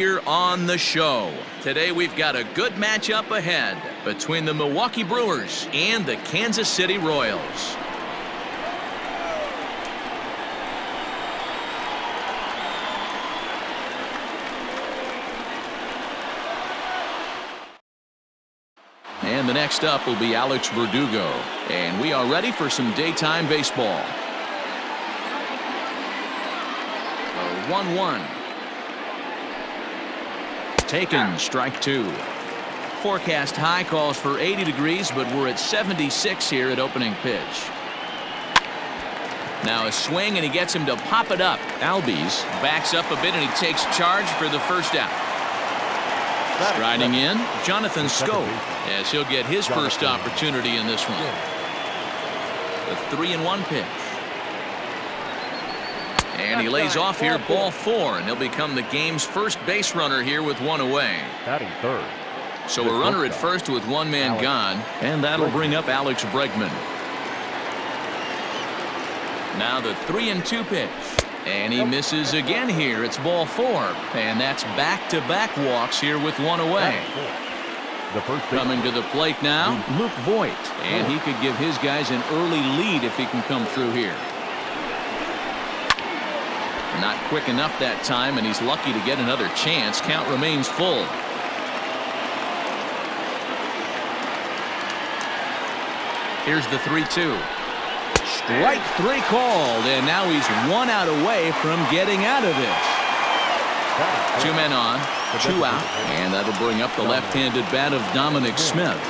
Here on the show. Today we've got a good matchup ahead between the Milwaukee Brewers and the Kansas City Royals. And the next up will be Alex Verdugo. And we are ready for some daytime baseball. 1-1. Taken, strike two. Forecast high calls for 80 degrees, but we're at 76 here at opening pitch. Now a swing, and he gets him to pop it up. Albies backs up a bit, and he takes charge for the first out. Striding in, Jonathan Scope, as he'll get his first opportunity in this one. The 3-1 pitch. And he lays off here, ball four, and he'll become the game's first base runner here with one away. Batting third. So a runner at first with one man gone, and that'll bring up Alex Bregman. Now the 3-2 pitch. And he misses again here. It's ball four. And that's back-to-back walks here with one away. Coming to the plate now, Luke Voigt. And he could give his guys an early lead if he can come through here. Not quick enough that time, and he's lucky to get another chance. Count remains full. Here's the 3-2. Strike three called, and now he's 1 out away from getting out of this. 2 men on, 2 out, and that'll bring up the left-handed bat of Dominic Smith.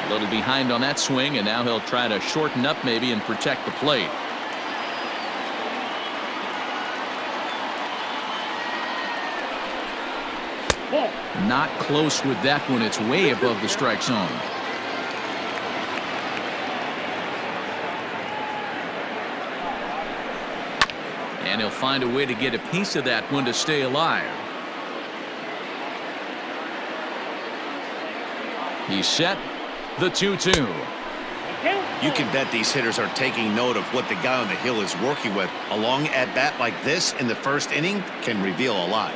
A little behind on that swing, and now he'll try to shorten up maybe and protect the plate. Not close with that one. It's way above the strike zone. And he'll find a way to get a piece of that one to stay alive. He's set. The 2-2. You can bet these hitters are taking note of what the guy on the hill is working with. A long at-bat like this in the first inning can reveal a lot.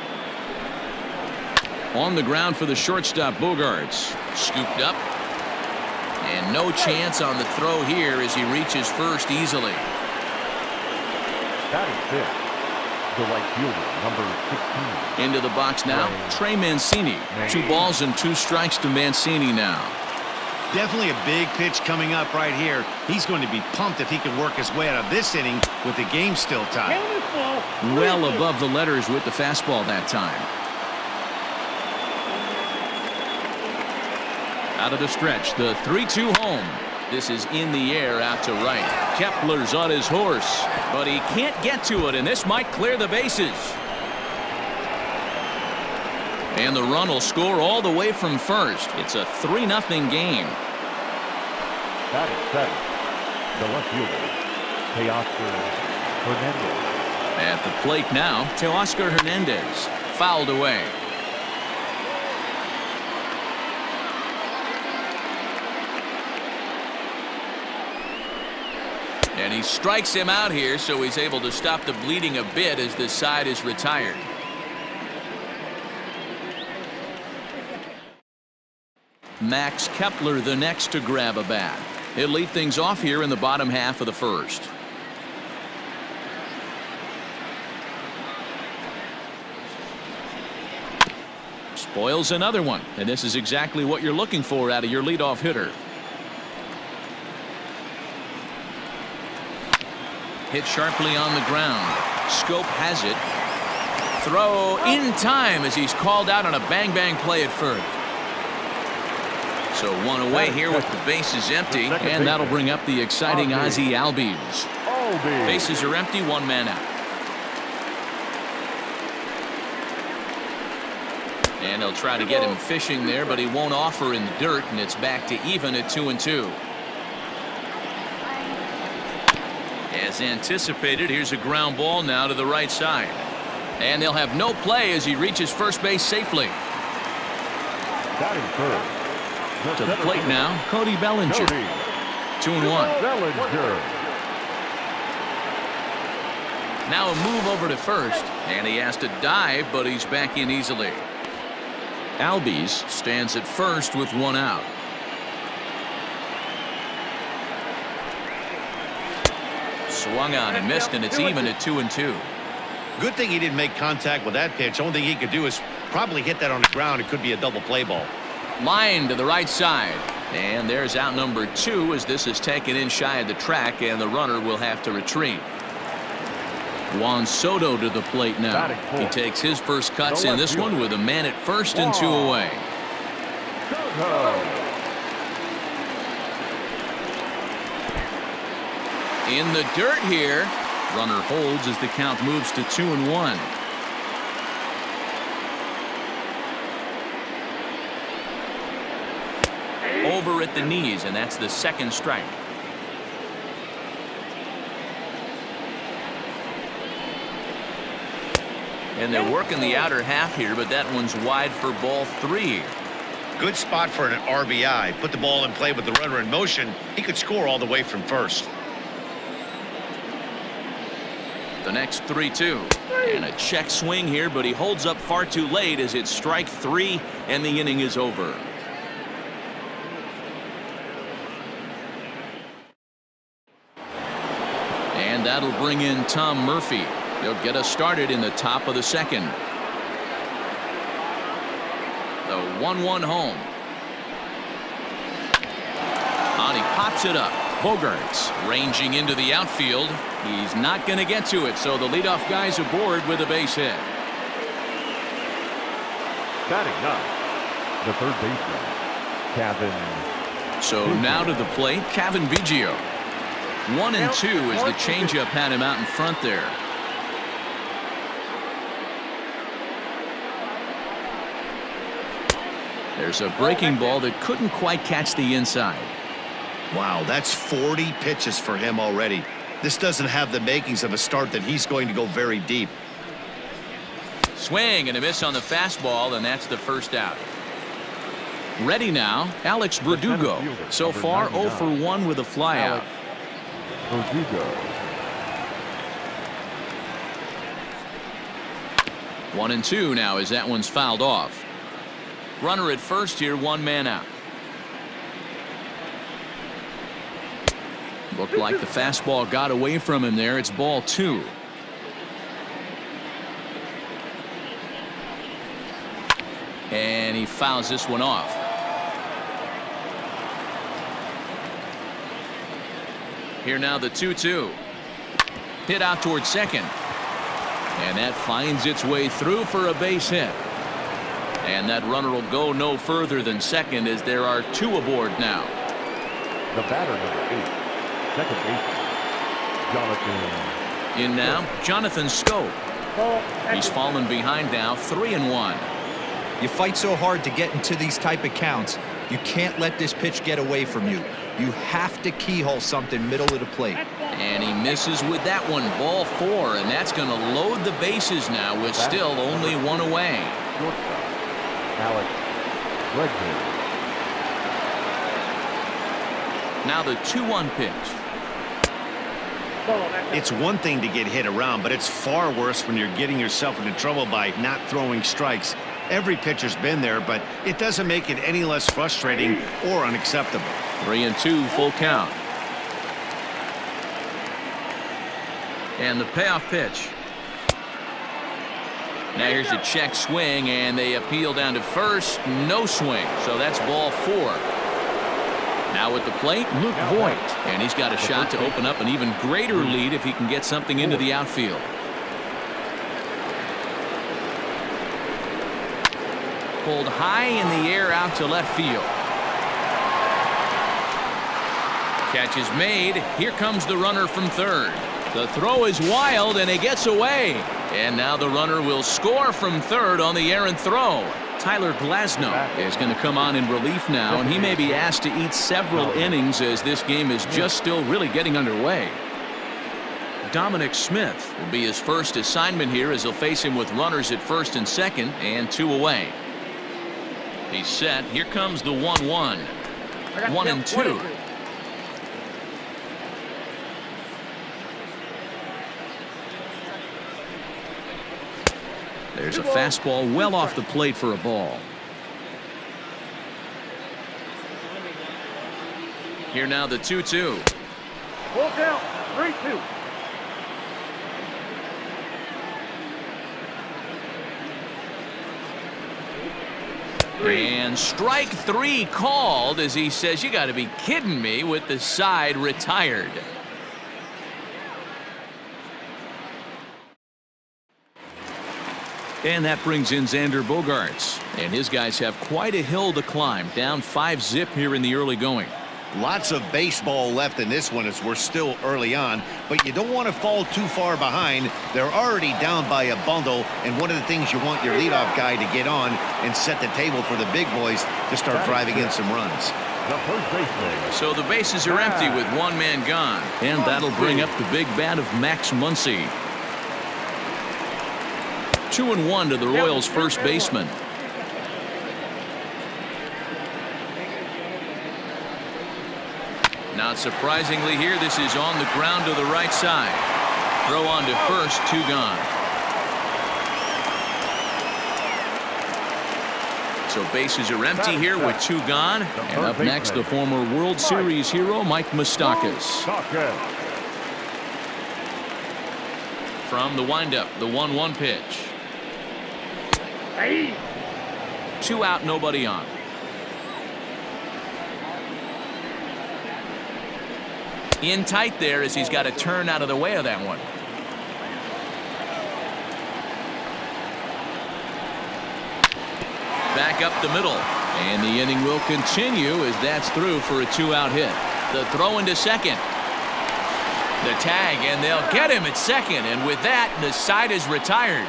On the ground for the shortstop, Bogarts. Scooped up. And no chance on the throw here as he reaches first easily. Batting fifth, the right fielder, number 16. Into the box now, Trey Mancini. 2 balls and 2 strikes to Mancini now. Definitely a big pitch coming up right here. He's going to be pumped if he can work his way out of this inning with the game still tied. Well above the letters with the fastball that time. Out of the stretch, the 3-2 home. This is in the air out to right. Kepler's on his horse, but he can't get to it, and this might clear the bases. And the run will score all the way from first. It's a 3-0 game. Batting seventh, the left fielder, Teoscar Hernandez. At the plate now, Teoscar Hernandez. Fouled away. And he strikes him out here, so he's able to stop the bleeding a bit as this side is retired. Max Kepler the next to grab a bat. He'll lead things off here in the bottom half of the first. Spoils another one, and this is exactly what you're looking for out of your leadoff hitter. Hit sharply on the ground. Scope has it. Throw in time as he's called out on a bang-bang play at first. So 1 away here with the bases empty, and that'll bring up the exciting Ozzie Albies. Bases are empty, 1 man out. And he'll try to get him fishing there, but he won't offer in the dirt, and it's back to even at 2-2. As anticipated, here's a ground ball now to the right side. And they'll have no play as he reaches first base safely. Batting third. To the plate now, Cody Bellinger. 2-1. Bellinger. Now a move over to first, and he has to dive, but he's back in easily. Albies stands at first with one out. Swung on and missed, and it's even at 2-2. Good thing he didn't make contact with that pitch. Only thing he could do is probably hit that on the ground. It could be a double play ball. Line to the right side. And there's out number 2 as this is taken in shy of the track, and the runner will have to retreat. Juan Soto to the plate now. He takes his first cuts in this one with a man at first and 2 away. In the dirt here. Runner holds as the count moves to 2-1. Over at the knees, and that's the second strike. And they're working the outer half here, but that one's wide for ball 3. Good spot for an RBI. Put the ball in play with the runner in motion. He could score all the way from first. The next 3-2. And a check swing here, but he holds up far too late as it's strike 3, and the inning is over. And that'll bring in Tom Murphy. He'll get us started in the top of the second. The 1-1 home. On, he pops it up. Bogarts ranging into the outfield. He's not going to get to it, so the leadoff guy's aboard with a base hit. Batting up, the third baseman, Kevin. So now to the plate, Kevin Biggio. 1-2 as the changeup had him out in front there. There's a breaking ball that couldn't quite catch the inside. Wow, that's 40 pitches for him already. This doesn't have the makings of a start that he's going to go very deep. Swing and a miss on the fastball, and that's the first out. Ready now, Alex Verdugo. So far 0 for 1 with a flyout. Verdugo. 1-2 now as that one's fouled off. Runner at first here, 1 man out. Looked like the fastball got away from him there. It's ball 2. And he fouls this one off. Here now the 2-2. Hit out towards second. And that finds its way through for a base hit. And that runner will go no further than second as there are 2 aboard now. The batter, number 8. Second baseman, Jonathan. In now, Jonathan Scope. He's fallen behind now, 3-1. You fight so hard to get into these type of counts. You can't let this pitch get away from you. You have to keyhole something middle of the plate. And he misses with that one, ball 4, and that's going to load the bases now with still only 1 away. Shortstop, Alex Bregman. Now the 2-1 pitch. It's one thing to get hit around, but it's far worse when you're getting yourself into trouble by not throwing strikes. Every pitcher's been there, but it doesn't make it any less frustrating or unacceptable. 3-2 full count. And the payoff pitch. Now here's a check swing, and they appeal down to first. No swing, so that's ball 4. Now at the plate, Luke Voigt, and he's got a shot to open up an even greater lead if he can get something into the outfield. Pulled high in the air out to left field. Catch is made. Here comes the runner from third. The throw is wild, and it gets away. And now the runner will score from third on the errant throw. Tyler Glasnow is going to come on in relief now, and he may be asked to eat several innings as this game is just still really getting underway. Dominic Smith will be his first assignment here as he'll face him with runners at first and second and 2 away. He's set. Here comes the 1-1. 1-2. There's a fastball well off the plate for a ball. Here now the 2-2. Full count, 3-2. And strike 3 called as he says, you got to be kidding me, with the side retired. And that brings in Xander Bogaerts. And his guys have quite a hill to climb, down 5-zip here in the early going. Lots of baseball left in this one as we're still early on, but you don't want to fall too far behind. They're already down by a bundle, and one of the things you want your leadoff guy to get on and set the table for the big boys to start driving in some runs. The first baseman. So the bases are empty with one man gone, and that'll bring up the big bat of Max Muncy. 2-1 to the Royals' first baseman. Not surprisingly here, this is on the ground to the right side. Throw on to first, 2 gone. So bases are empty here with 2 gone. And up next, the former World Series hero, Mike Moustakas. From the windup, the 1-1 pitch. 2 out, nobody on. In tight there as he's got to turn out of the way of that one. Back up the middle. And the inning will continue as that's through for a 2-out hit. The throw into second. The tag, and they'll get him at second. And with that, the side is retired.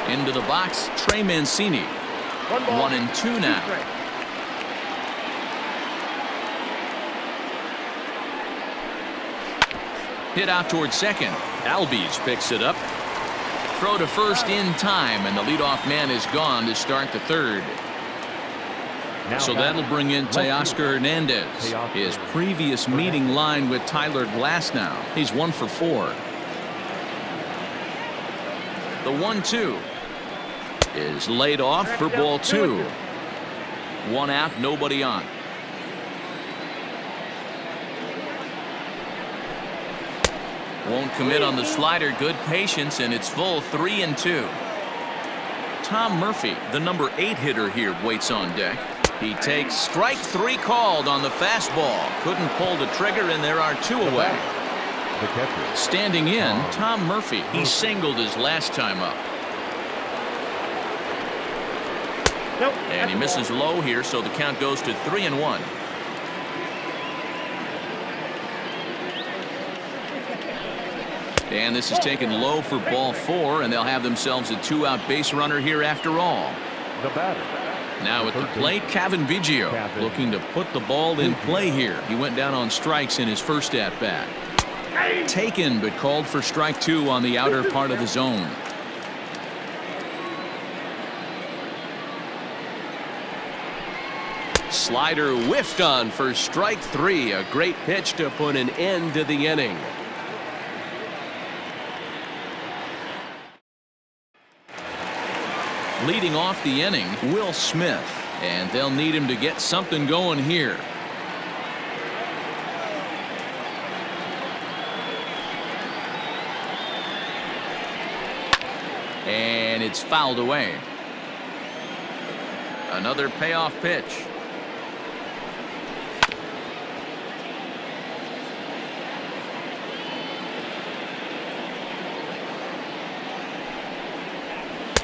Into the box, Trey Mancini. 1-2 now. Hit out towards second. Albies picks it up. Throw to first in time, and the leadoff man is gone to start the third. So that'll bring in Teoscar Hernandez. His previous meeting line with Tyler Glasnow. He's 1 for 4. The 1-2 is laid off for ball 2. 1 out, nobody on. Won't commit on the slider. Good patience, and it's full 3-2. Tom Murphy, the number 8 hitter here, waits on deck. He takes strike 3 called on the fastball. Couldn't pull the trigger, and there are 2 away. Standing in, Tom Murphy. He singled his last time up. And he misses low here, so the count goes to 3-1. And this is taken low for ball 4, and they'll have themselves a 2-out base runner here after all. The batter. Now at the plate, Cavan Biggio looking to put the ball in play here. He went down on strikes in his first at-bat. Taken, but called for strike 2 on the outer part of the zone. Slider whiffed on for strike 3. A great pitch to put an end to the inning. Leading off the inning, Will Smith, and they'll need him to get something going here. And it's fouled away. Another payoff pitch.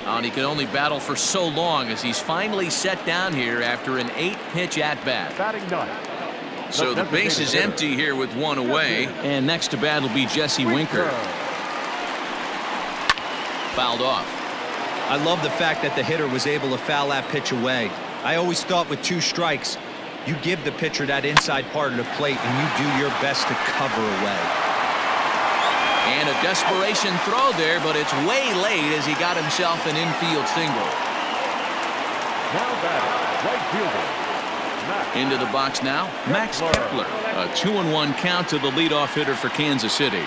And he could only battle for so long as he's finally set down here after an 8-pitch at-bat. Batting ninth. So the base is empty here with 1 away. And next to bat will be Jesse Winker. Fouled off. I love the fact that the hitter was able to foul that pitch away. I always thought with 2 strikes, you give the pitcher that inside part of the plate and you do your best to cover away. And a desperation throw there, but it's way late as he got himself an infield single. Now batting, right fielder, Max. Into the box now, Max Kepler. A 2-1 count to the leadoff hitter for Kansas City.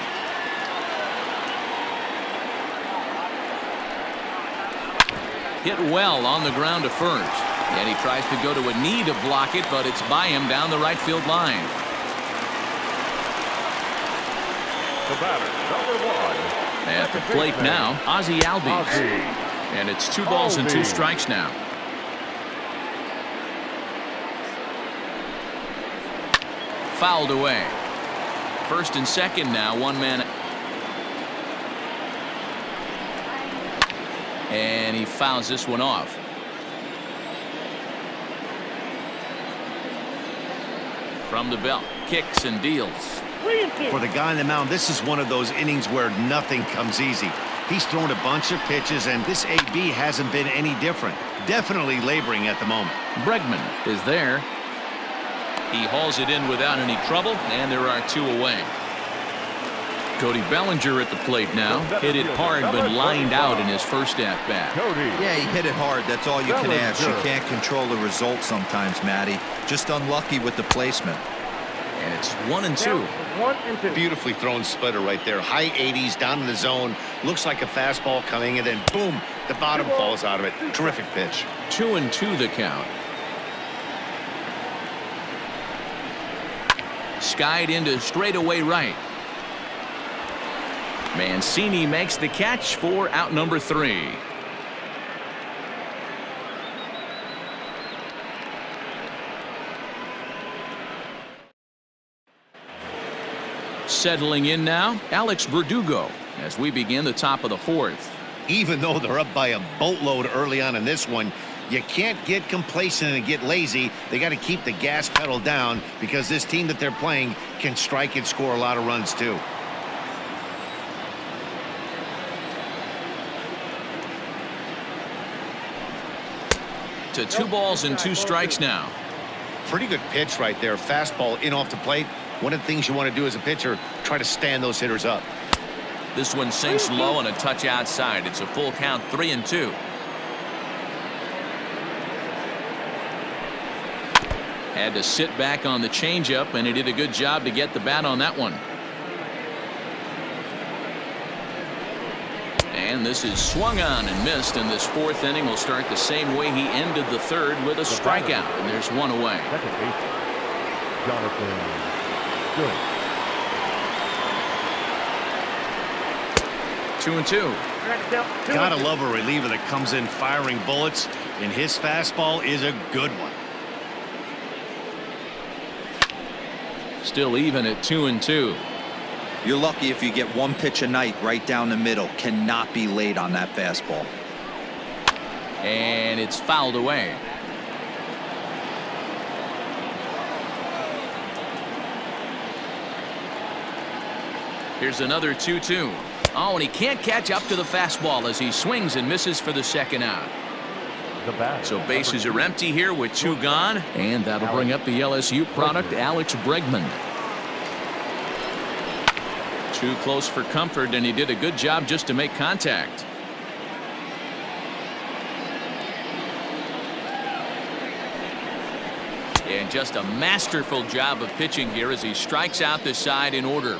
Hit well on the ground to first. And he tries to go to a knee to block it, but it's by him down the right field line. The batter, number 1. At the plate now, Ozzie Albies. And it's 2 balls and 2 strikes now. Fouled away. First and second now, 1 man. And he fouls this one off. From the belt, kicks and deals. For the guy on the mound, this is one of those innings where nothing comes easy. He's thrown a bunch of pitches, and this AB hasn't been any different. Definitely laboring at the moment. Bregman is there. He hauls it in without any trouble, and there are 2 away. Cody Bellinger at the plate now. Hit it hard, but lined out in his first at-bat. Yeah, he hit it hard. That's all you can ask. You can't control the result sometimes, Matty. Just unlucky with the placement. And it's 1-2. Beautifully thrown splitter right there. High 80s, down in the zone. Looks like a fastball coming, and then boom, the bottom falls out of it. Terrific pitch. 2-2 the count. Skied into straightaway right. Mancini makes the catch for out number 3. Settling in now, Alex Verdugo as we begin the top of the 4th. Even though they're up by a boatload early on in this one, you can't get complacent and get lazy. They got to keep the gas pedal down because this team that they're playing can strike and score a lot of runs too. To 2 balls and 2 strikes now. Pretty good pitch right there. Fastball in off the plate. One of the things you want to do as a pitcher, try to stand those hitters up. This one sinks low and a touch outside. It's a full count, 3-2. Had to sit back on the changeup, and he did a good job to get the bat on that one. And this is swung on and missed, and this 4th inning will start the same way he ended the 3rd with a strikeout, and there's 1 away. Second baseman, Jonathan Good. 2-2. Gotta love a reliever that comes in firing bullets, and his fastball is a good one. Still even at 2-2. You're lucky if you get 1 pitch a night right down the middle. Cannot be late on that fastball. And it's fouled away. Here's another 2-2. Oh, and he can't catch up to the fastball as he swings and misses for the 2nd out. So bases are empty here with 2 gone, and that'll bring up the LSU product, Alex Bregman. Too close for comfort, and he did a good job just to make contact. And just a masterful job of pitching here as he strikes out the side in order.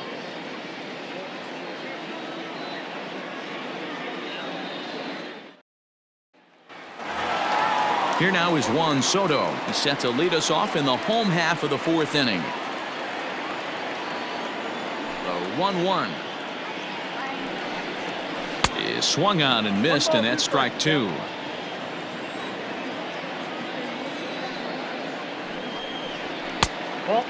Here now is Juan Soto. He's set to lead us off in the home half of the 4th inning. The 1-1 is swung on and missed, and that's strike 2.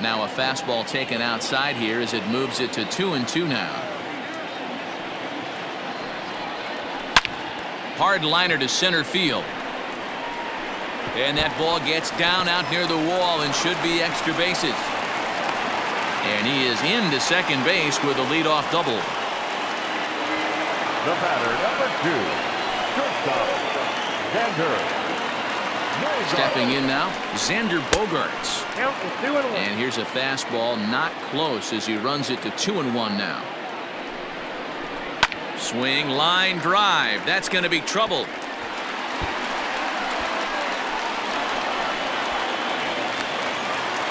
Now a fastball taken outside here as it moves it to 2-2 now. Hard liner to center field. And that ball gets down out near the wall and should be extra bases. And he is into second base with a leadoff double. The batter, number 2, shortstop, Xander. Stepping in now, Xander Bogaerts. And here's a fastball not close as he runs it to 2-1 now. Swing, line drive. That's going to be trouble.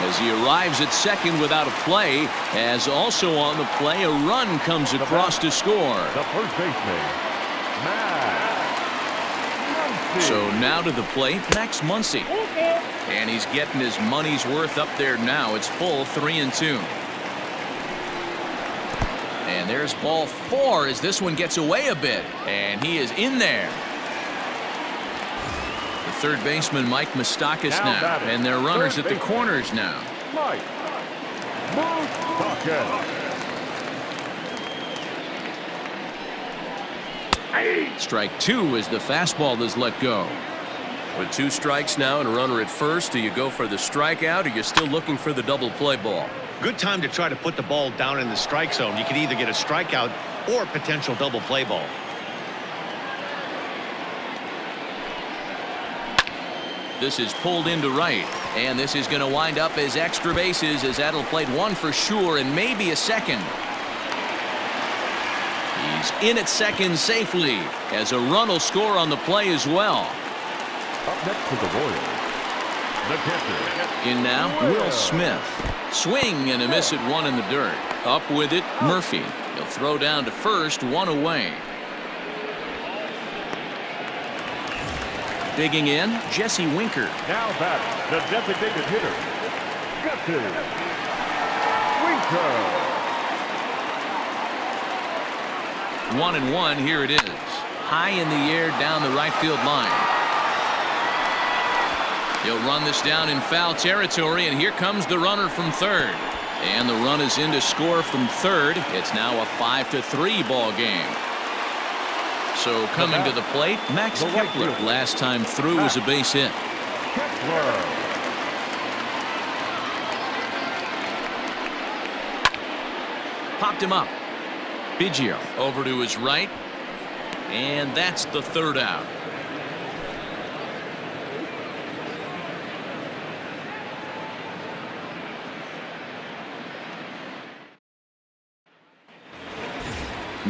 as he arrives at second without a play, as also on the play a run comes across to score. The first baseman, Mize. So now to the plate, Max Muncy. And he's getting his money's worth up there now. It's full 3-2. And there's ball 4 as this one gets away a bit. And he is in there. The third baseman, Mike Moustakas now. And their runners at the corners now. Mike Moustakas. Strike 2 as the fastball is let go. With 2 strikes now and a runner at first, do you go for the strikeout or you're still looking for the double play ball? Good time to try to put the ball down in the strike zone. You can either get a strikeout or potential double play ball. This is pulled into right, and this is going to wind up as extra bases as that'll play 1 for sure and maybe a second. He's in at second safely as a run will score on the play as well. Up next to the Royals, the catcher. In now, Will Smith. Swing and a miss at 1 in the dirt. Up with it, Murphy. He'll throw down to first, 1 away. Digging in, Jesse Winker. Now batting, the designated hitter, Jesse Winker. 1-1, here it is. High in the air down the right field line. He'll run this down in foul territory, and here comes the runner from third. And the run is in to score from third. It's now a 5-3 ball game. So coming to the plate, Max Kepler. Last time through was a base hit. Kepler. Popped him up. Biggio over to his right. And that's the third out.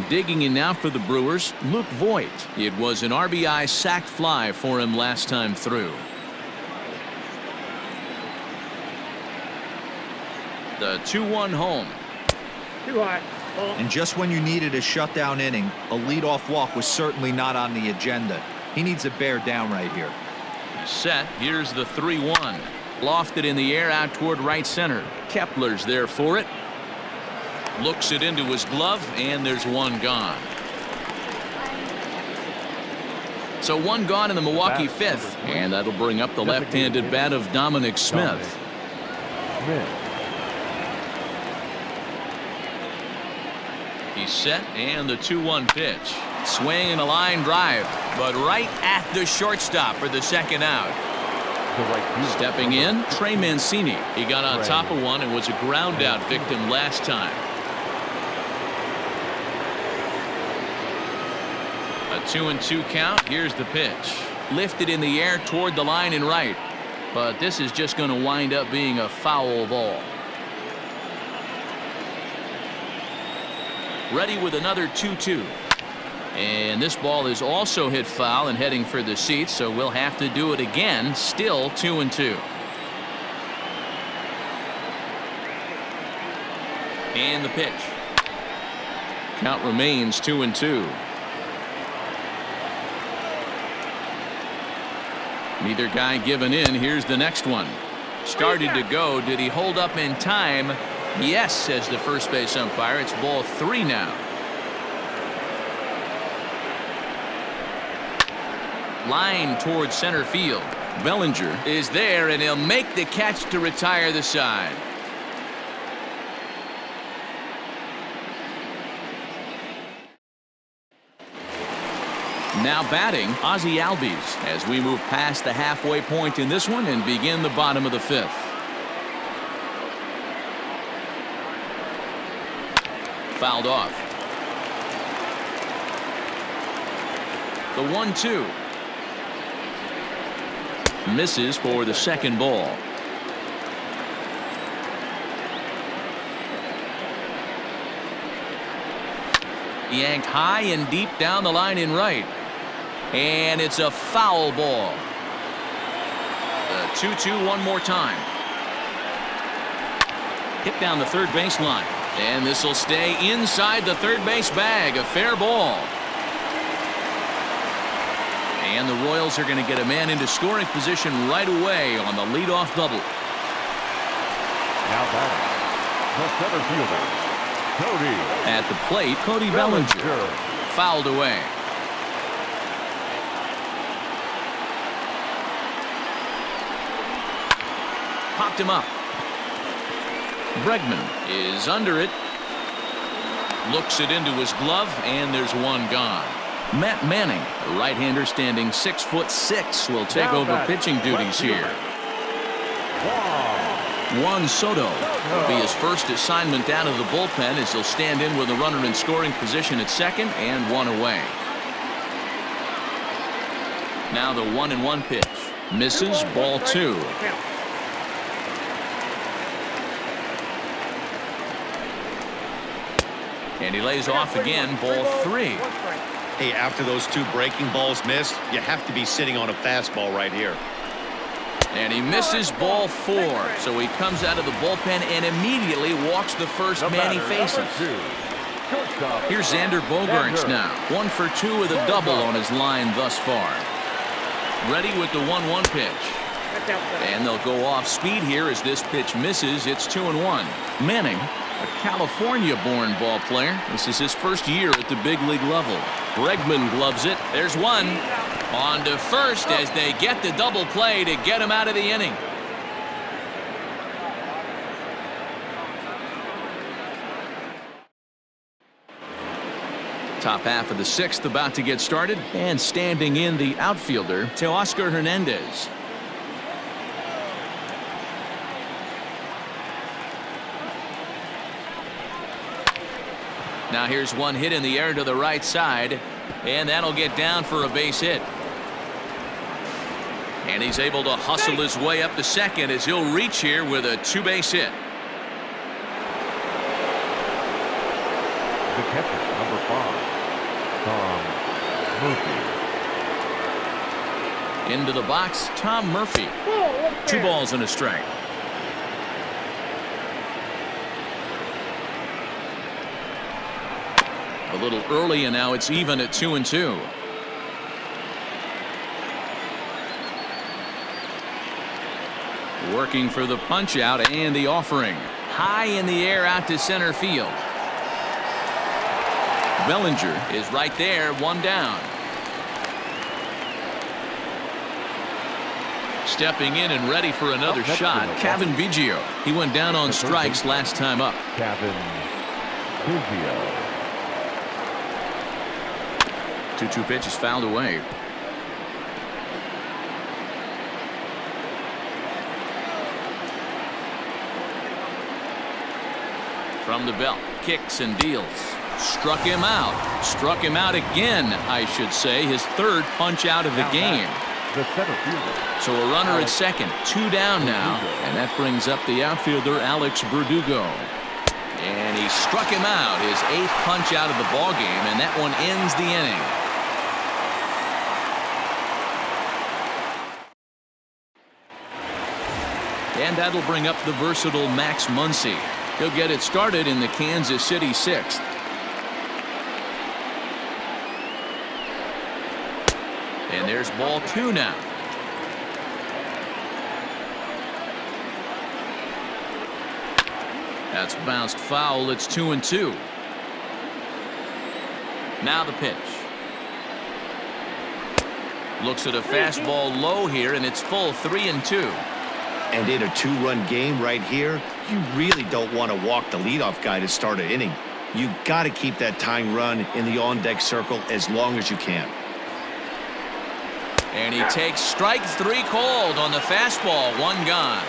Digging in now for the Brewers, Luke Voigt. It was an RBI sac fly for him last time through. The 2-1 home. And just when you needed a shutdown inning, a leadoff walk was certainly not on the agenda. He needs a bear down right here. He's set. Here's the 3-1. Lofted in the air out toward right center. Kepler's there for it. Looks it into his glove, and there's 1 gone. So 1 gone in the Milwaukee 5th, and that'll bring up the left-handed bat of Dominic Smith. He's set, and the 2-1 pitch. Swing and a line drive, but right at the shortstop for the second out. Stepping in, Trey Mancini. He got on top of one and was a ground out victim last time. A 2-2 count. Here's the pitch. Lifted in the air toward the line and right. But this is just going to wind up being a foul ball. Ready with another 2-2. And this ball is also hit foul and heading for the seats, so we'll have to do it again. Still 2-2. And the pitch. Count remains 2-2. Neither guy giving in. Here's the next one. Started to go. Did he hold up in time? Yes, says the first base umpire. It's ball 3 now. Line towards center field. Bellinger is there, and he'll make the catch to retire the side. Now batting, Ozzie Albies, as we move past the halfway point in this one and begin the bottom of the 5th. Fouled off. The 1-2. Misses for the second ball. Yanked high and deep down the line in right. And it's a foul ball. The 2-2 one more time. Hit down the third baseline. And this will stay inside the third base bag. A fair ball. And the Royals are going to get a man into scoring position right away on the leadoff double. Now batting, the center fielder, Cody. At the plate, Cody Bellinger. Fouled away. Popped him up. Bregman is under it. Looks it into his glove, and there's one gone. Matt Manning, a right-hander standing 6'6", will take over pitching duties here. Juan Soto will be his first assignment down of the bullpen as he'll stand in with a runner in scoring position at second and one away. Now the 1-1 pitch. Misses, ball 2. And he lays off again, ball 3. Hey, after those 2 breaking balls missed, you have to be sitting on a fastball right here. And he misses ball 4. So he comes out of the bullpen and immediately walks the first man he faces. Here's Xander Bogaerts now. 1 for 2 with a double on his line thus far. Ready with the 1-1 pitch. And they'll go off speed here as this pitch misses. It's 2-1. Manning, a California-born ball player. This is his first year at the big league level. Bregman gloves it. There's one. On to first as they get the double play to get him out of the inning. Top half of the 6th about to get started, and standing in the outfielder, Teoscar Hernandez. Now here's one hit in the air to the right side, and that'll get down for a base hit. And he's able to hustle his way up to second as he'll reach here with a 2-base hit. The catcher, number 5, Tom Murphy. Into the box, Tom Murphy. 2 balls and a strike. A little early, and now it's even at 2-2. Working for the punch out and the offering. High in the air out to center field. Bellinger is right there, 1 down. Stepping in and ready for another shot, Kevin Biggio. He went down on strikes last time up. Kevin Biggio. 2-2 pitch is fouled away. From the belt, kicks and deals. Struck him out. Struck him out again, I should say. His 3rd punch out of the game. The center fielder. So a runner at second. 2 down now. And that brings up the outfielder, Alex Verdugo. And he struck him out. His 8th punch out of the ball game, and that one ends the inning. And that'll bring up the versatile Max Muncy. He'll get it started in the Kansas City 6th. And there's ball 2 now. That's bounced foul. It's 2-2. Now the pitch. Looks at a fastball low here, and it's full 3-2. And in a 2-run game right here, you really don't want to walk the leadoff guy to start an inning. You got to keep that tying run in the on-deck circle as long as you can. And he takes strike 3 cold on the fastball. 1 gone.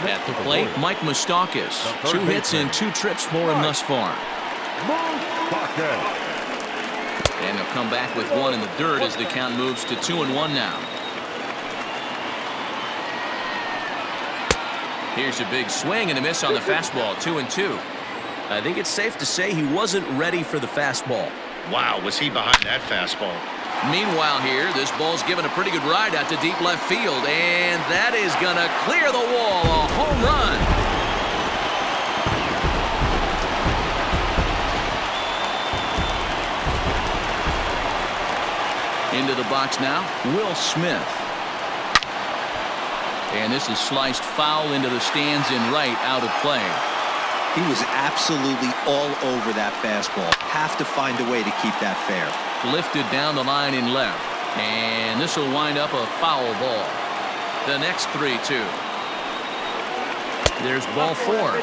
At the plate, Mike Moustakas. 2 hits and 2 trips for him thus far. And he'll come back with 1 in the dirt as the count moves to 2-1 now. Here's a big swing and a miss on the fastball. 2-2. I think it's safe to say he wasn't ready for the fastball. Wow, was he behind that fastball? Meanwhile here, this ball's given a pretty good ride out to deep left field, and that is going to clear the wall. A home run. Into the box now, Will Smith. And this is sliced foul into the stands in right, out of play. He was absolutely all over that fastball. Have to find a way to keep that fair. Lifted down the line in left. And this will wind up a foul ball. The next 3-2. There's ball 4.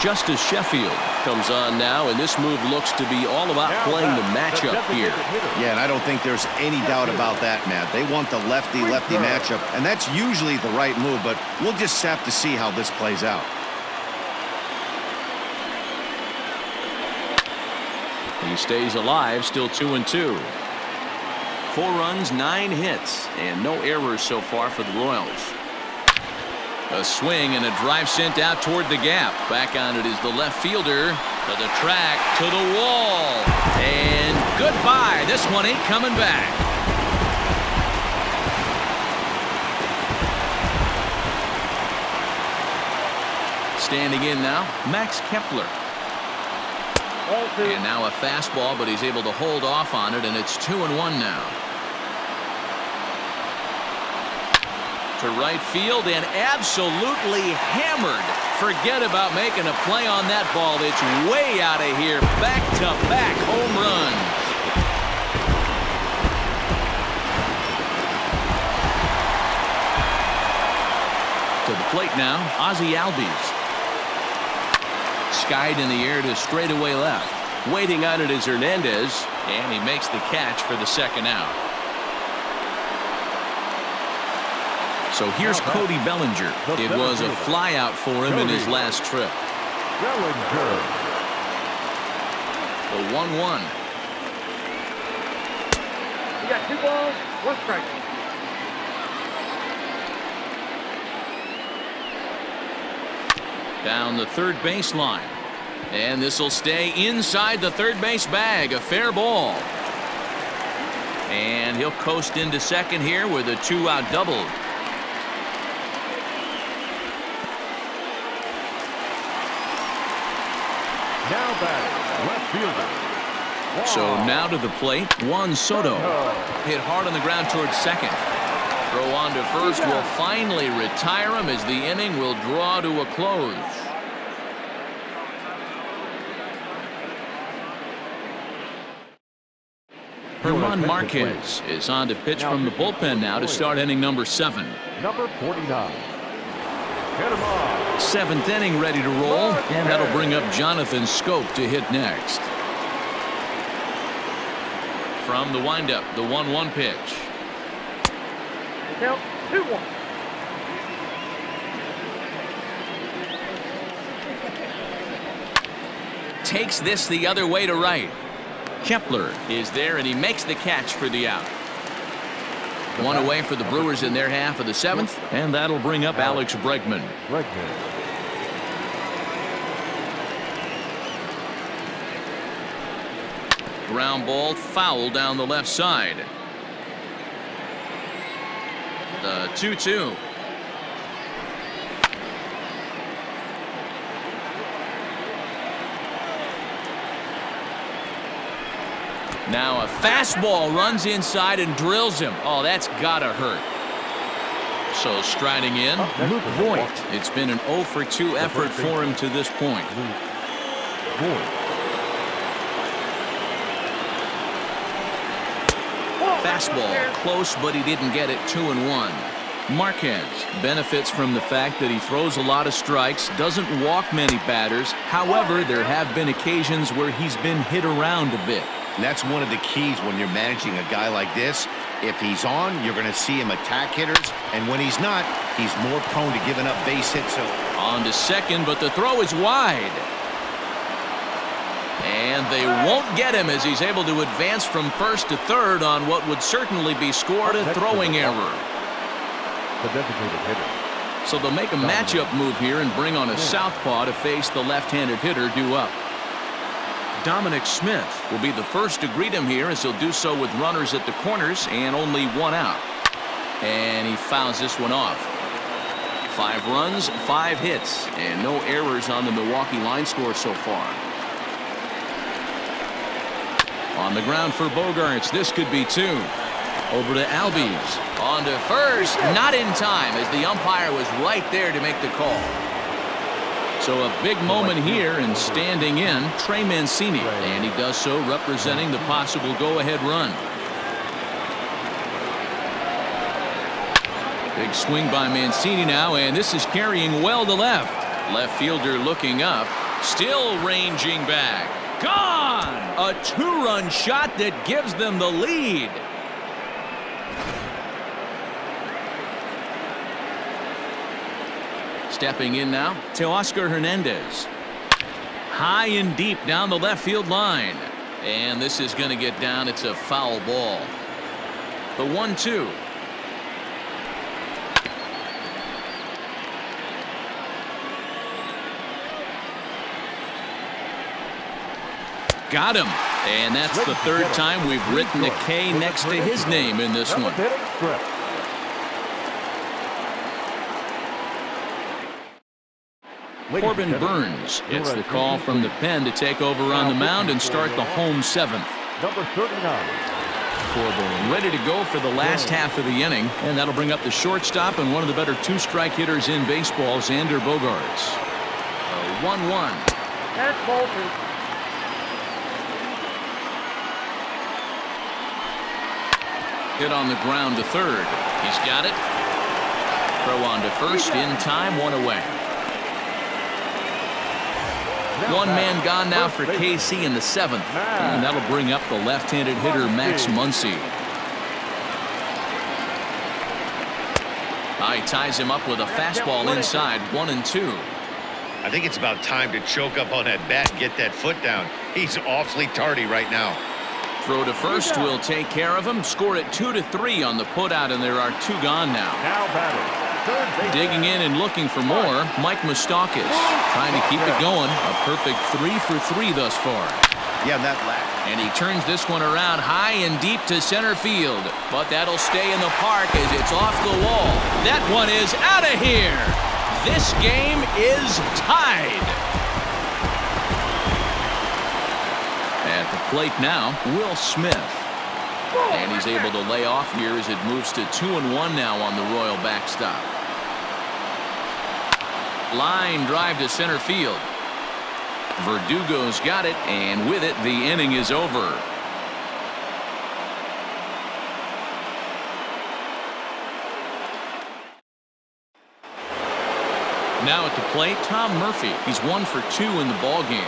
Justice Sheffield comes on now, and this move looks to be all about playing the matchup here. Yeah, and I don't think there's any doubt about that, Matt. They want the lefty-lefty matchup, and that's usually the right move, but we'll just have to see how this plays out. He stays alive, still 2-2. 4 runs, 9 hits, and no errors so far for the Royals. A swing and a drive sent out toward the gap. Back on it is the left fielder. To the track, to the wall. And goodbye. This one ain't coming back. Standing in now, Max Kepler. And now a fastball, but he's able to hold off on it, and it's 2-1 now. To right field and absolutely hammered. Forget about making a play on that ball. It's way out of here. Back-to-back home runs. To the plate now, Ozzie Albies. Skied in the air to straightaway left. Waiting on it is Hernandez, and he makes the catch for the second out. So here's Cody Bellinger. It was a flyout for him in his last trip. Bellinger. The 1-1. You got 2 balls, 1 strike. Down the third baseline. And this will stay inside the third base bag. A fair ball. And he'll coast into second here with a 2-out double. Now batting, left fielder. So now to the plate, Juan Soto. Hit hard on the ground towards second. Throw on to first will finally retire him as the inning will draw to a close. Herman Marquez is on to pitch from the bullpen now to start inning number 7. Number 49. Hit him off. 7th inning ready to roll, and that'll bring up Jonathan Schoop to hit next. From the windup, the 1-1 pitch. Count 2-1. Takes this the other way to right. Kepler is there, and he makes the catch for the out. 1 away for the Brewers in their half of the 7th, and that'll bring up Alex Bregman. Ground ball, foul down the left side. The 2-2. Now a fastball runs inside and drills him. Oh, that's gotta hurt. So striding in, Luke Voigt. It's been an 0 for 2 effort for him to this point. Fastball close, but he didn't get it. 2-1. Marquez benefits from the fact that he throws a lot of strikes, doesn't walk many batters. However, there have been occasions where he's been hit around a bit. And that's one of the keys when you're managing a guy like this. If he's on, you're going to see him attack hitters, and when he's not, he's more prone to giving up base hits. So on to second, but the throw is wide. And they won't get him as he's able to advance from first to third on what would certainly be scored a throwing error. The designated hitter. So they'll make a matchup move here and bring on a southpaw to face the left-handed hitter due up. Dominic Smith will be the first to greet him here as he'll do so with runners at the corners and only 1 out. And he fouls this one off. 5 runs, 5 hits, and no errors on the Milwaukee line score so far. On the ground for Bogaerts, this could be 2. Over to Albies. On to first. Not in time as the umpire was right there to make the call. So a big moment here and standing in Trey Mancini. And he does so representing the possible go-ahead run. Big swing by Mancini now, and this is carrying well to left. Left fielder looking up. Still ranging back. Gone! A two-run shot that gives them the lead. Stepping in now to Oscar Hernandez. High and deep down the left field line. And this is going to get down. It's a foul ball. The 1-2. Got him. And that's the third time we've written a K next to his name in this one. Corbin Burns gets the call from the pen to take over on the mound and start the home seventh. Number 39. Corbin ready to go for the last half of the inning, and that'll bring up the shortstop and one of the better two-strike hitters in baseball, Xander Bogaerts. A 1-1. That's ball two. Hit on the ground to third. He's got it. Throw on to first in time, one away. One man gone now for KC in the seventh. And that'll bring up the left-handed hitter Max Muncy. He ties him up with a fastball inside, 1-2. I think it's about time to choke up on that bat and get that foot down. He's awfully tardy right now. Throw to first will take care of him. Score it 2-3 on the putout, and there are two gone now. Now batting. Digging in and looking for more, Mike Moustakas trying to keep it going. A perfect 3 for 3 thus far. Yeah, that last. And he turns this one around high and deep to center field. But that'll stay in the park as it's off the wall. That one is out of here. This game is tied. At the plate now, Will Smith. And he's able to lay off here as it moves to 2-1 now on the Royal backstop. Line drive to center field. Verdugo's got it, and with it, the inning is over. Now at the plate, Tom Murphy. He's 1 for 2 in the ballgame.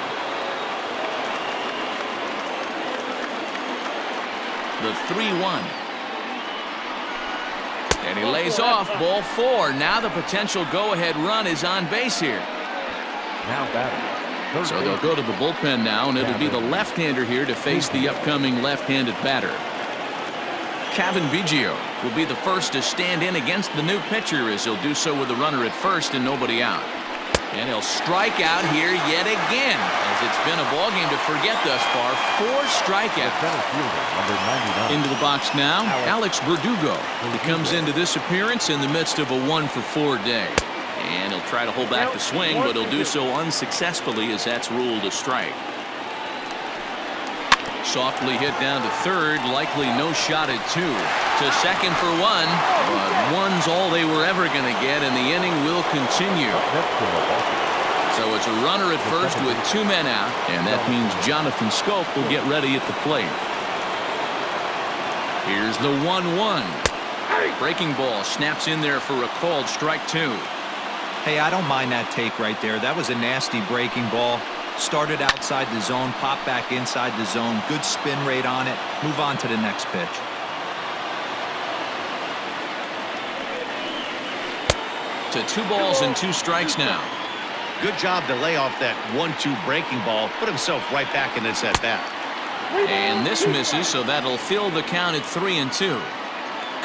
The 3-1. And he lays off ball 4. Now the potential go-ahead run is on base here. Now batting. So they'll go to the bullpen now, and it'll be the left-hander here to face the upcoming left-handed batter. Kevin Biggio will be the first to stand in against the new pitcher as he'll do so with a runner at first and nobody out. And he'll strike out here yet again, as it's been a ballgame to forget thus far. 4 strikeouts. Into the box now, Alex Verdugo. He comes into this appearance in the midst of a 1 for 4 day. And he'll try to hold back the swing, but he'll do so unsuccessfully as that's ruled a strike. Softly hit down to third, likely no shot at 2. To second for 1, but 1's all they were ever going to get, and the inning will continue. So it's a runner at first with 2 men out, and that means Jonathan Scope will get ready at the plate. Here's the 1-1. Breaking ball snaps in there for a called strike 2. Hey, I don't mind that take right there. That was a nasty breaking ball. Started outside the zone, popped back inside the zone. Good spin rate on it. Move on to the next pitch. To 2 balls and 2 strikes now. Good job to lay off that 1-2 breaking ball. Put himself right back in this at bat. And this misses, so that'll fill the count at 3-2.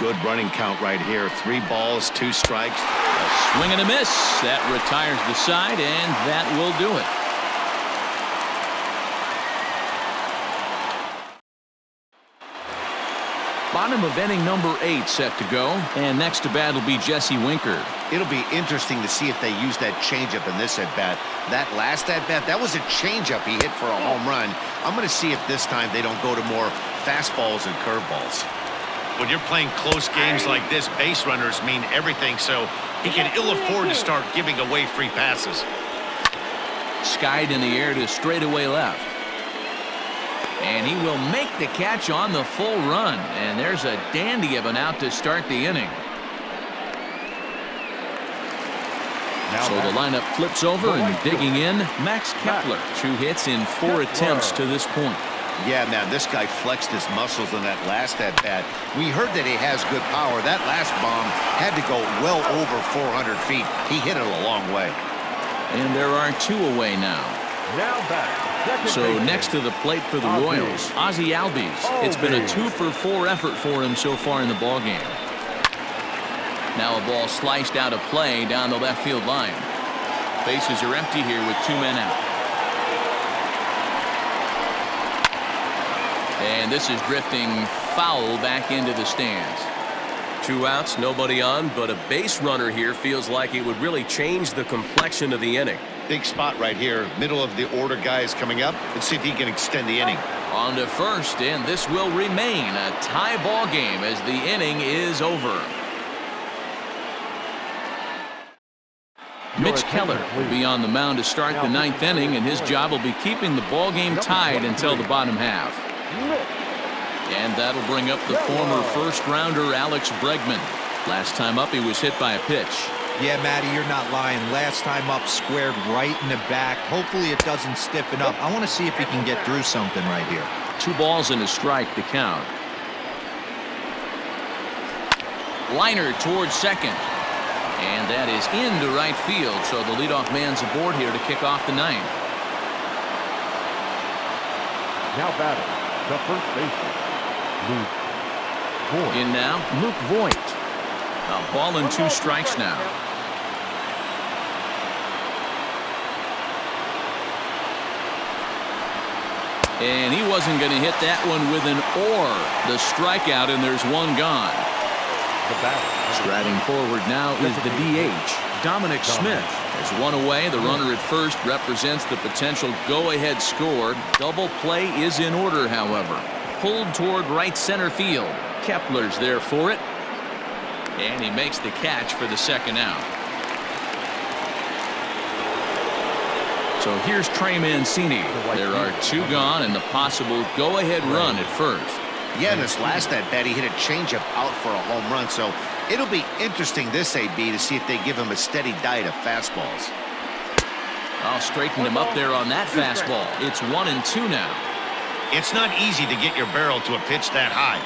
Good running count right here. 3 balls, 2 strikes. A swing and a miss. That retires the side, and that will do it. Bottom of inning number 8 set to go, and next to bat will be Jesse Winker. It'll be interesting to see if they use that changeup in this at-bat. That last at-bat, that was a changeup he hit for a home run. I'm going to see if this time they don't go to more fastballs and curveballs. When you're playing close games like this, base runners mean everything, so he can ill afford to start giving away free passes. Skied in the air to straightaway left. And he will make the catch on the full run. And there's a dandy of an out to start the inning. So the lineup flips over and digging in, Max Kepler. 2 hits in 4 attempts to this point. Yeah, man, this guy flexed his muscles in that last at-bat. We heard that he has good power. That last bomb had to go well over 400 feet. He hit it a long way. And there are 2 away now. Now back. So next to the plate for the Royals, Ozzie Albies. It's been a 2-for-4 effort for him so far in the ballgame. Now a ball sliced out of play down the left field line. Bases are empty here with 2 men out. And this is drifting foul back into the stands. 2 outs, nobody on, but a base runner here feels like it would really change the complexion of the inning. Big spot right here. Middle of the order guy is coming up. Let's see if he can extend the inning. On to first, and this will remain a tie ball game as the inning is over. Mitch Keller will be on the mound to start the 9th inning, and his job will be keeping the ball game tied until the bottom half. And that'll bring up the former first-rounder Alex Bregman. Last time up, he was hit by a pitch. Yeah, Matty, you're not lying. Last time up, squared right in the back. Hopefully it doesn't stiffen up. I want to see if he can get through something right here. 2 balls and a strike to count. Liner towards second. And that is into right field, so the leadoff man's aboard here to kick off the 9th. Now batting, the first baseman, Luke Voigt. In now, Luke Voigt. A ball and 2 strikes now. And he wasn't going to hit that one with an or. The strikeout, and there's 1 gone. The batter. Striding forward now is the DH, Dominic Smith. There's 1 away. The runner at first represents the potential go-ahead score. Double play is in order, however. Pulled toward right center field. Kepler's there for it. And he makes the catch for the 2nd out. So here's Trey Mancini. There are 2 gone and the possible go-ahead run at first. Yeah, in this last at-bat, he hit a changeup out for a home run, so it'll be interesting this AB to see if they give him a steady diet of fastballs. I'll straighten him up there on that fastball. It's 1-2 now. It's not easy to get your barrel to a pitch that high.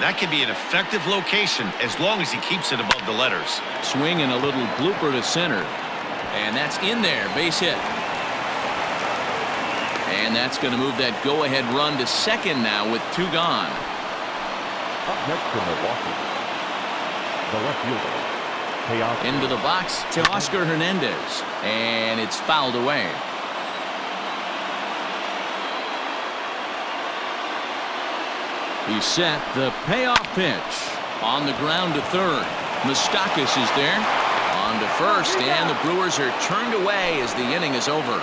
That can be an effective location as long as he keeps it above the letters. Swing and a little blooper to center. And that's in there, base hit. And that's going to move that go-ahead run to second now with 2 gone. Up next to Milwaukee, the left fielder, Teoscar. Into the box to Oscar Hernandez. And it's fouled away. He's set the payoff pitch. On the ground to third. Moustakas is there. On to first, and the Brewers are turned away as the inning is over.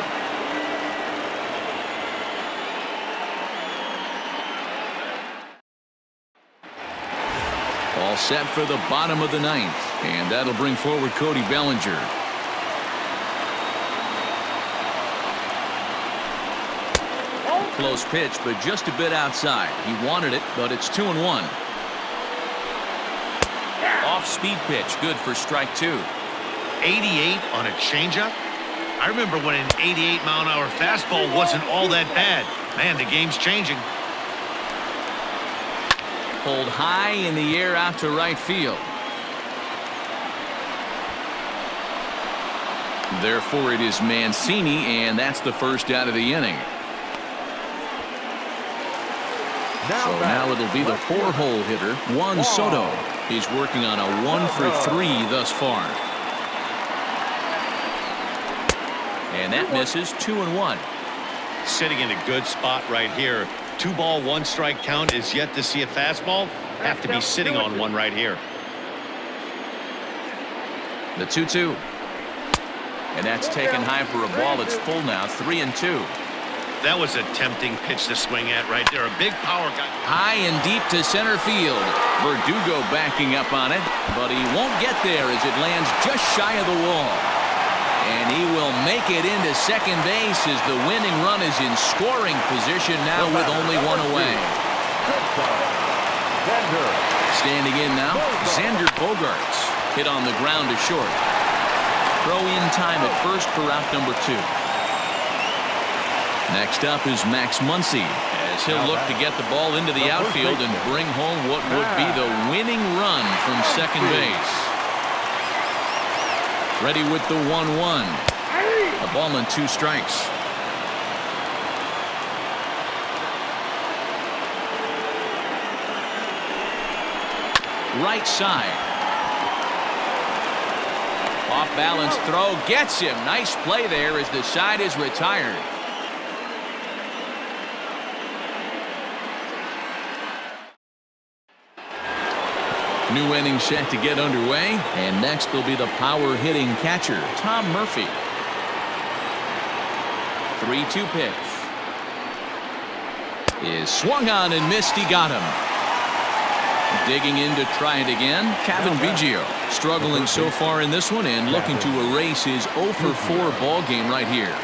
All set for the bottom of the 9th, and that'll bring forward Cody Bellinger. Close pitch, but just a bit outside. He wanted it, but it's 2-1. Off-speed pitch, good for strike 2. 88 on a changeup? I remember when an 88-mile-an-hour fastball wasn't all that bad. Man, the game's changing. Pulled high in the air out to right field. Therefore, it is Mancini, and that's the first out of the inning. So now it'll be the 4-hole hitter, Juan Soto. He's working on a 1-for-3 thus far. And that misses. 2-1. Sitting in a good spot right here. 2-ball, 1-strike count is yet to see a fastball. Have to be sitting on one right here. The 2-2. And that's taken high for a ball. It's full now. 3-2. That was a tempting pitch to swing at right there. A big power guy. High and deep to center field. Verdugo backing up on it, but he won't get there as it lands just shy of the wall. And he will make it into second base as the winning run is in scoring position now with only one away. Standing in now, Xander Bogaerts. Hit on the ground to short. Throw in time at first for out number 2. Next up is Max Muncy, as he'll look to get the ball into the outfield and bring home what would be the winning run from second base. Ready with the 1-1. A ball and 2 strikes. Right side. Off balance throw gets him. Nice play there as the side is retired. New inning set to get underway, and next will be the power hitting catcher, Tom Murphy. 3-2 pitch. Is swung on and missed. He got him. Digging in to try it again, Kevin Biggio. Struggling so far in this one and looking to erase his 0-for-4 ball game right here.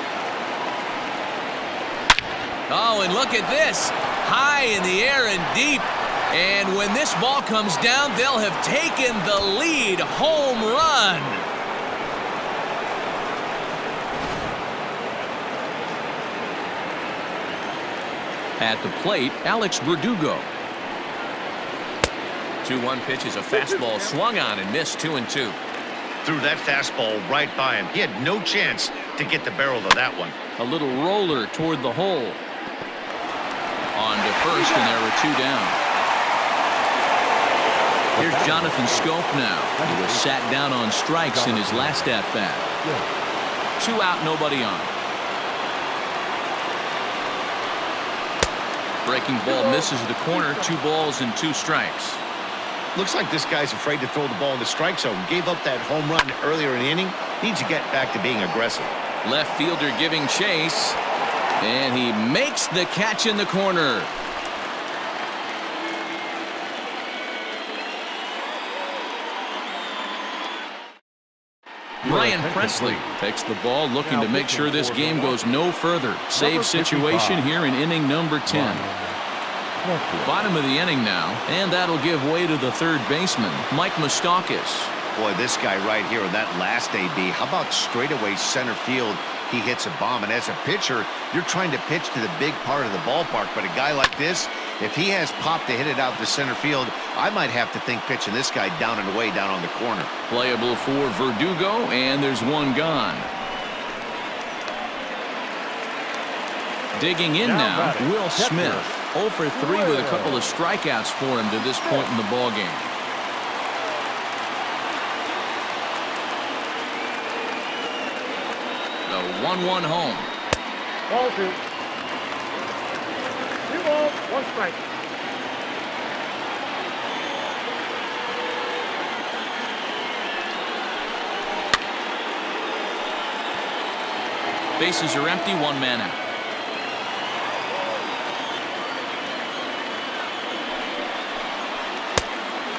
Oh, and look at this. High in the air and deep. And when this ball comes down, they'll have taken the lead. Home run. At the plate, Alex Verdugo. 2-1 pitch is a fastball swung on and missed. 2-2. Threw that fastball right by him. He had no chance to get the barrel of that one. A little roller toward the hole. On to first, and there were 2 down. Here's Jonathan Scope now. He was sat down on strikes in his last at-bat. 2 out, nobody on. Breaking ball misses the corner. 2 balls and 2 strikes. Looks like this guy's afraid to throw the ball in the strike zone. Gave up that home run earlier in the inning. Needs to get back to being aggressive. Left fielder giving chase. And he makes the catch in the corner. Ryan Presley takes the ball, looking to make sure this game goes no further. Save situation here in inning number 10. Bottom of the inning now, and that'll give way to the third baseman, Mike Moustakas. Boy, this guy right here in that last AB, how about straightaway center field? He hits a bomb, and as a pitcher, you're trying to pitch to the big part of the ballpark, but a guy like this, if he has pop to hit it out to center field, I might have to think pitching this guy down and away down on the corner. Playable for Verdugo, and there's 1 gone. Digging in now, Will Smith. 0 for 3 with a couple of strikeouts for him to this point in the ballgame. The 1-1 home. Ball 2. 2 balls, 1 strike. Bases are empty, 1 man out.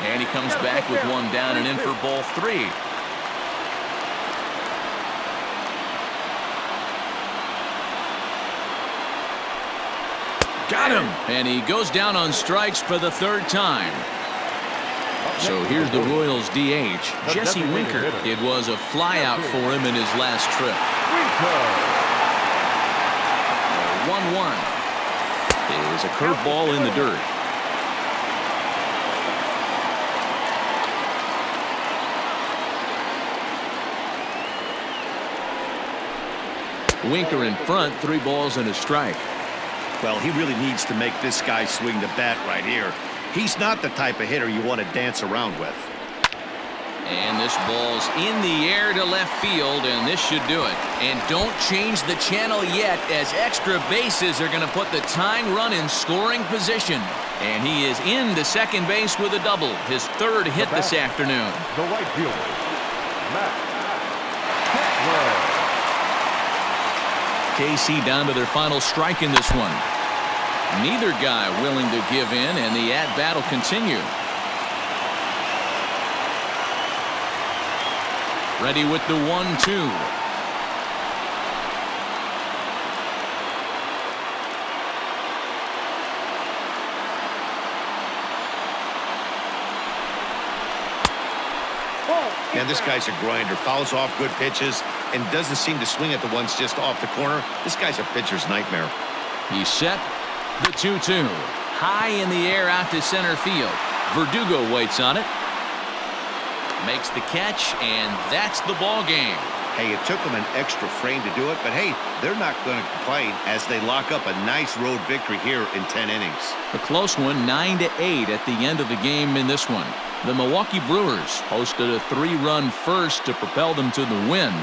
And he comes back with 1 down and in for ball 3. Got him! And he goes down on strikes for the 3rd time. So here's the Royals DH, Jesse Winker. It was a flyout for him in his last trip. 1-1. Is a curveball in the dirt. Winker in front, 3 balls and a strike. Well, he really needs to make this guy swing the bat right here. He's not the type of hitter you want to dance around with. And this ball's in the air to left field, and this should do it. And don't change the channel yet, as extra bases are going to put the tying run in scoring position. And he is into second base with a double, his 3rd hit this afternoon. The right fielder, Matt. KC down to their final strike in this one. Neither guy willing to give in, and the at-bat will continue. Ready with the 1-2. Yeah, this guy's a grinder. Fouls off good pitches and doesn't seem to swing at the ones just off the corner. This guy's a pitcher's nightmare. He's set. The 2-2. High in the air out to center field. Verdugo waits on it. Makes the catch, and that's the ball game. Hey, it took them an extra frame to do it, but hey, they're not going to complain as they lock up a nice road victory here in 10 innings. A close one, 9-8 at the end of the game in this one. The Milwaukee Brewers hosted a 3-run first to propel them to the win.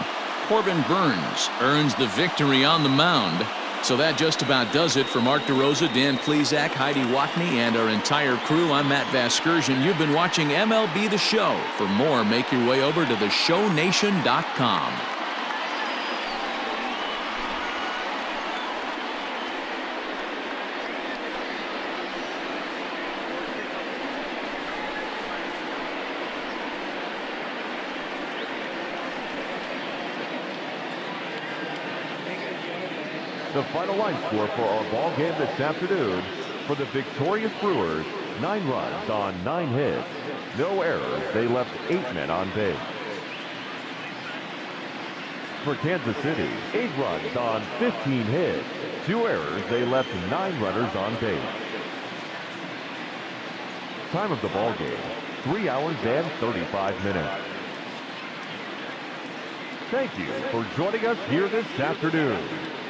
Corbin Burns earns the victory on the mound. So that just about does it for Mark DeRosa, Dan Plesac, Heidi Watney, and our entire crew. I'm Matt Vasgersian. You've been watching MLB The Show. For more, make your way over to theshownation.com. The final line score for our ball game this afternoon: for the victorious Brewers, 9 runs on 9 hits. No errors. They left 8 men on base. For Kansas City, 8 runs on 15 hits. 2 errors. They left 9 runners on base. Time of the ball game, 3 hours and 35 minutes. Thank you for joining us here this afternoon.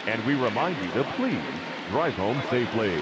And we remind you to please drive home safely.